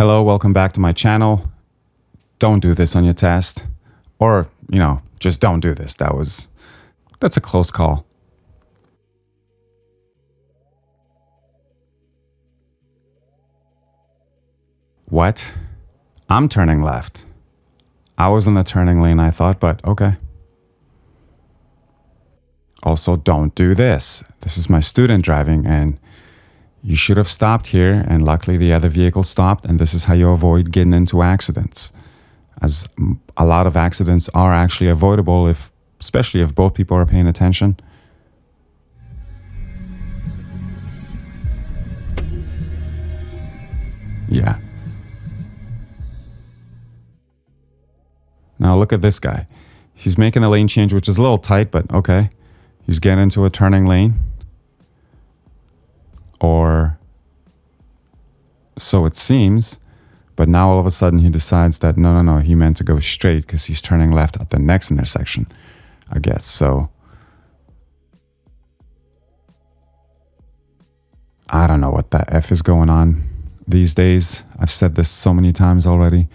Hello, welcome back to my channel. Don't do this on your test. Or, just don't do this. That's a close call. What? I'm turning left. I was in the turning lane, I thought, but okay. Also, don't do this. This is my student driving, and you should have stopped here, and luckily the other vehicle stopped, and this is how you avoid getting into accidents. As a lot of accidents are actually avoidable, especially if both people are paying attention. Yeah. Now look at this guy. He's making a lane change, which is a little tight, but okay. He's getting into a turning lane. Or so it seems. But now all of a sudden he decides that no, he meant to go straight because he's turning left at the next intersection, I guess. So I don't know what the F is going on these days. I've said this so many times already.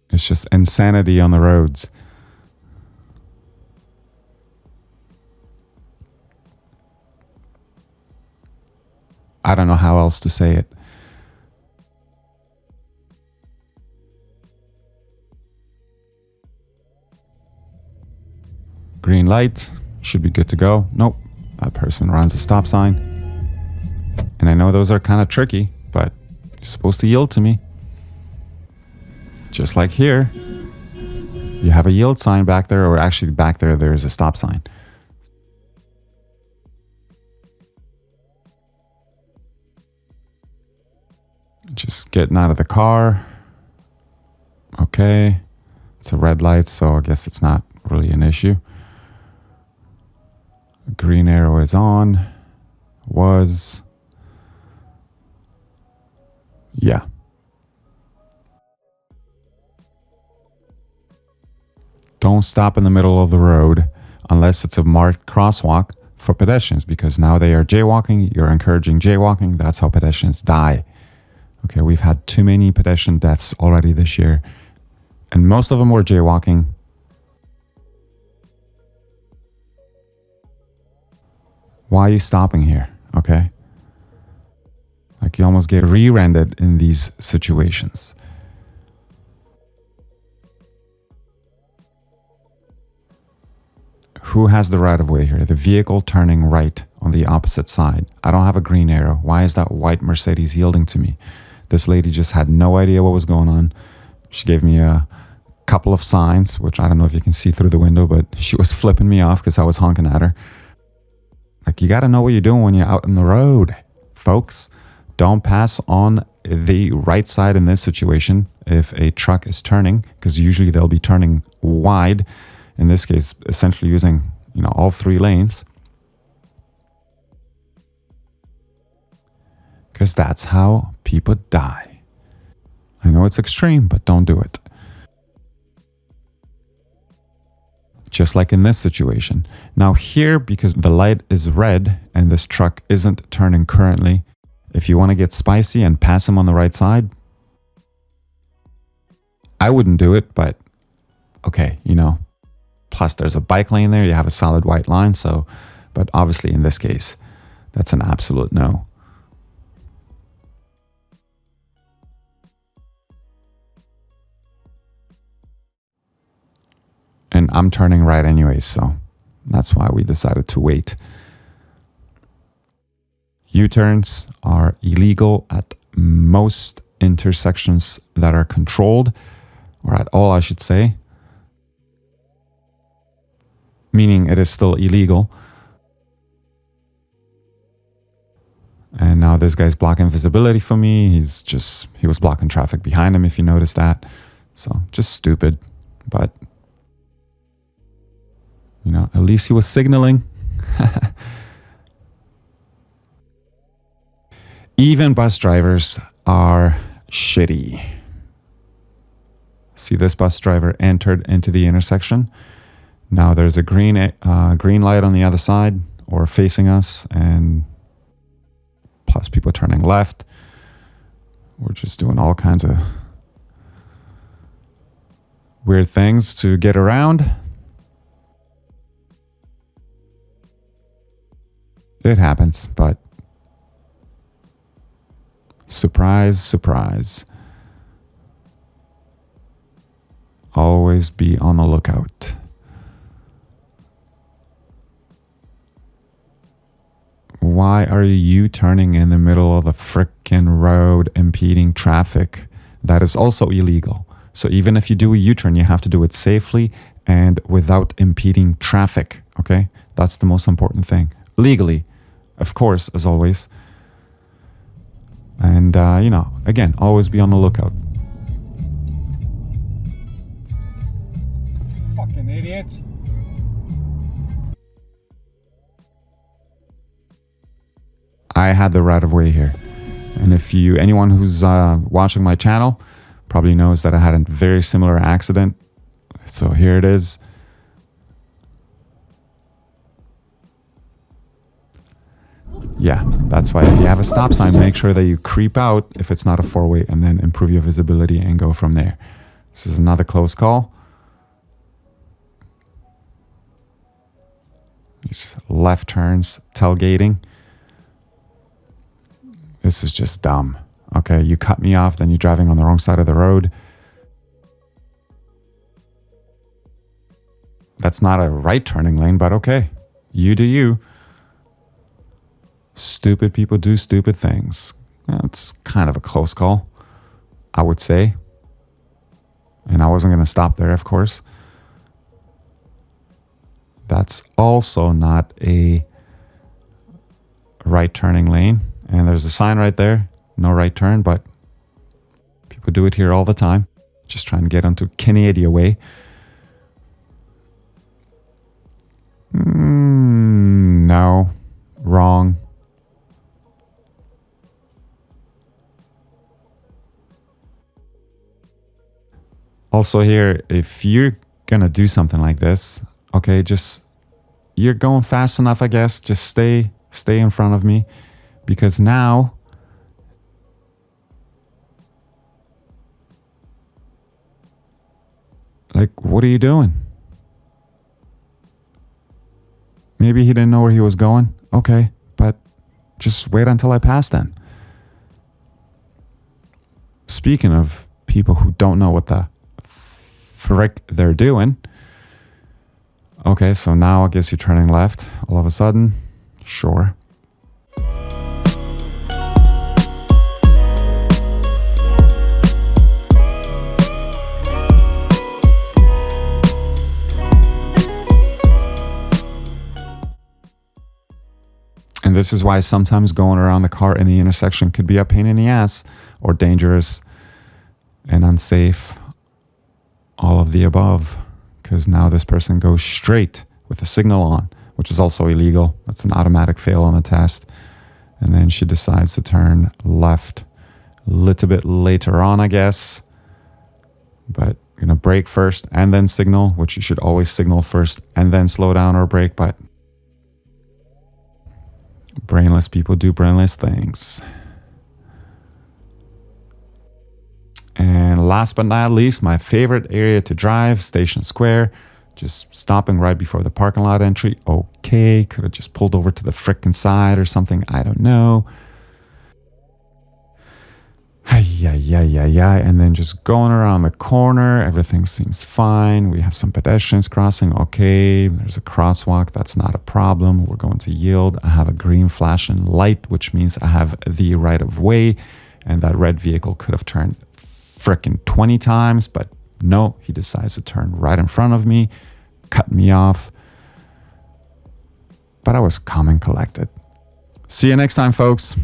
It's just insanity on the roads. I don't know how else to say it. Green light, should be good to go. Nope, that person runs a stop sign. And I know those are kind of tricky, but you're supposed to yield to me. Just like here, you have a yield sign back there, or actually back there, there's a stop sign. Just getting out of the car. Okay, it's a red light, so I guess it's not really an issue. Green arrow is on. Yeah. Don't stop in the middle of the road unless it's a marked crosswalk for pedestrians, because now they are jaywalking. You're encouraging jaywalking. That's how pedestrians die. Okay, we've had too many pedestrian deaths already this year, and most of them were jaywalking. Why are you stopping here? Okay. Like, you almost get rear-ended in these situations. Who has the right of way here? The vehicle turning right on the opposite side. I don't have a green arrow. Why is that white Mercedes yielding to me? This lady just had no idea what was going on. She gave me a couple of signs, which I don't know if you can see through the window, but she was flipping me off because I was honking at her. Like, you got to know what you're doing when you're out on the road, folks. Don't pass on the right side in this situation if a truck is turning, because usually they'll be turning wide. In this case, essentially using, all three lanes. Because that's how people die. I know it's extreme, but don't do it. Just like in this situation. Now here, because the light is red and this truck isn't turning currently, if you want to get spicy and pass him on the right side, I wouldn't do it, but okay, Plus there's a bike lane there, you have a solid white line, but obviously in this case, that's an absolute no. And I'm turning right anyways, so that's why we decided to wait. U-turns are illegal at most intersections that are controlled, or at all, I should say. Meaning it is still illegal. And now this guy's blocking visibility for me. He was blocking traffic behind him, if you noticed that. So just stupid, but at least he was signaling. Even bus drivers are shitty. See, this bus driver entered into the intersection. Now there's a green light on the other side, or facing us, and plus people turning left. We're just doing all kinds of weird things to get around. It happens, but surprise, surprise. Always be on the lookout. Why are you turning in the middle of the frickin' road, impeding traffic? That is also illegal. So even if you do a U-turn, you have to do it safely and without impeding traffic, okay? That's the most important thing. Legally, of course, as always. And, you know, again, always be on the lookout. Fucking idiot. I had the right of way here. And if anyone who's watching my channel probably knows that I had a very similar accident. So here it is. Yeah, that's why if you have a stop sign, make sure that you creep out if it's not a four-way and then improve your visibility and go from there. This is another close call. These left turns, tailgating. This is just dumb. Okay, you cut me off, then you're driving on the wrong side of the road. That's not a right turning lane, but okay. You do you. Stupid people do stupid things. It's kind of a close call, I would say. And I wasn't going to stop there, of course. That's also not a right turning lane. And there's a sign right there. No right turn, but people do it here all the time. Just trying to get onto Canada way. No. Wrong. Also here, if you're gonna do something like this, okay, just, you're going fast enough, I guess. Just stay in front of me. Because now, like, what are you doing? Maybe he didn't know where he was going. Okay, but just wait until I pass then. Speaking of people who don't know what the frick they're doing. Okay, so now I guess you're turning left all of a sudden. Sure. And this is why sometimes going around the car in the intersection could be a pain in the ass or dangerous and unsafe. All of the above. Because now this person goes straight with the signal on, which is also illegal. That's an automatic fail on the test. And then she decides to turn left a little bit later on, I guess. But you're going to brake first and then signal, which you should always signal first and then slow down or brake. But brainless people do brainless things. And last but not least, my favorite area to drive, Station Square. Just stopping right before the parking lot entry. Okay, could have just pulled over to the frickin' side or something. I don't know. And then just going around the corner. Everything seems fine. We have some pedestrians crossing. Okay, there's a crosswalk. That's not a problem. We're going to yield. I have a green flashing light, which means I have the right of way. And that red vehicle could have turned frickin' 20 times, but no, he decides to turn right in front of me, cut me off. But I was calm and collected. See you next time, folks.